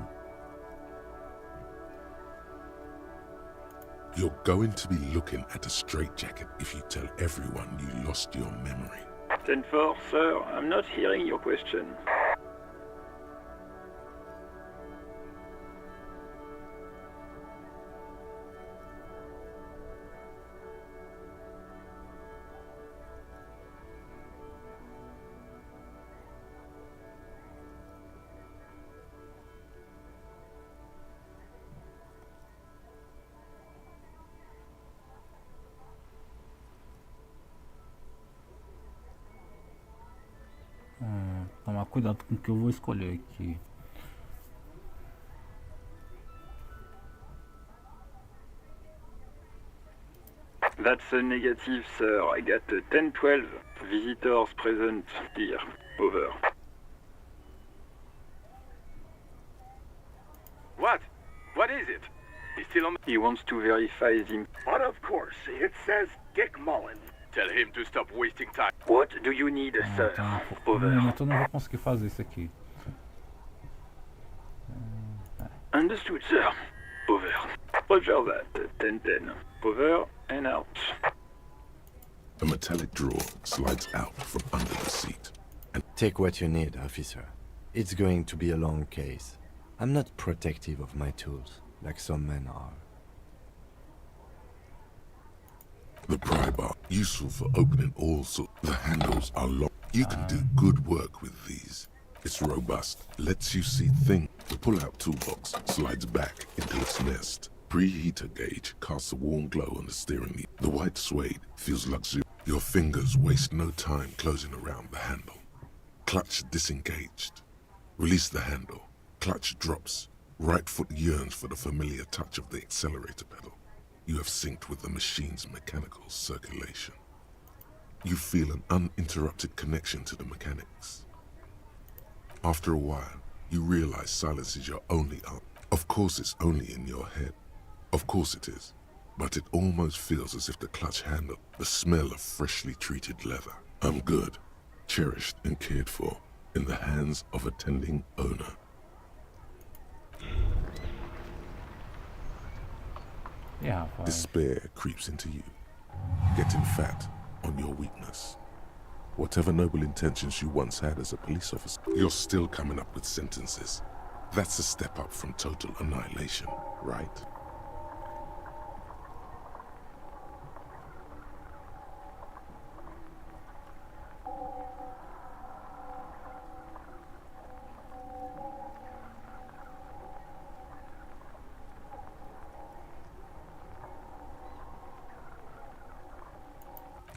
You're going to be looking at a straitjacket if you tell everyone you lost your memory. 10-4, sir. I'm not hearing your question. Tomar cuidado com o que eu vou escolher aqui. That's a negative, sir. I got a 10-12. Visitors present here. Over. What? What is it? He's still on... He wants to verify him. But of course, it says Dick Mullen. Tell him to stop wasting time. What do you need, sir? Over. Então não vou conseguir fazer isso aqui. Understood, sir. Over. Roger that. 10-10. Over and out. A metallic drawer slides out from under the seat. And Take what you need, officer. It's going to be a long case. I'm not protective of my tools, like some men are. the pry bar, useful for opening all sorts. The handles are locked. You can do good work with these. It's robust, lets you see things. The pull-out toolbox slides back into its nest. Preheater gauge casts a warm glow on the steering wheel. The white suede feels luxurious. Your fingers waste no time closing around the handle. Clutch disengaged. Release the handle. Clutch drops. Right foot yearns for the familiar touch of the accelerator pedal. You have synced with the machine's mechanical circulation. You feel an uninterrupted connection to the mechanics. After a while, you realize silence is your only answer. Of course it's only in your head. Of course it is. but it almost feels as if the clutch handle, the smell of freshly treated leather. I'm good, cherished and cared for, in the hands of a tending owner. Yeah, fine. Despair creeps into you, getting fat on your weakness. Whatever noble intentions you once had as a police officer, you're still coming up with sentences. That's a step up from total annihilation, right?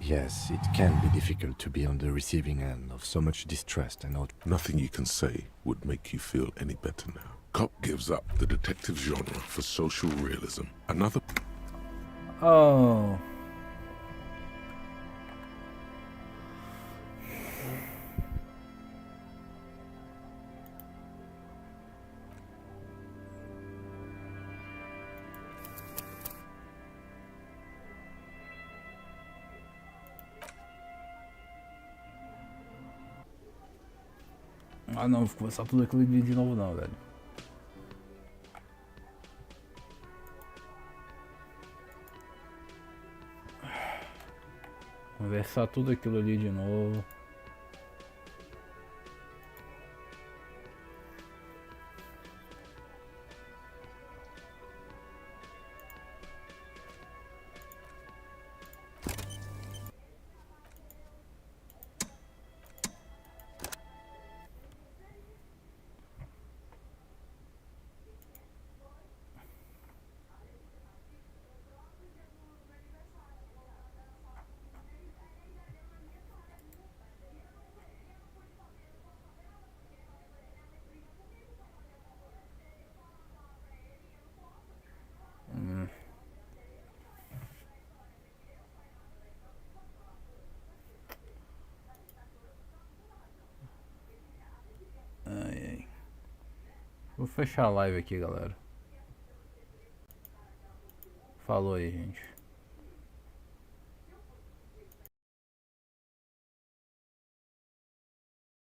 Yes, it can be difficult to be on the receiving end of so much distrust and out. Nothing you can say would make you feel any better now. Cop gives up the detective genre for social realism. Another... Oh. Ah não, vou começar tudo aquilo de novo não, velho. Conversar tudo aquilo ali de novo. Ai. Vou fechar a live aqui, galera. Falou aí, gente.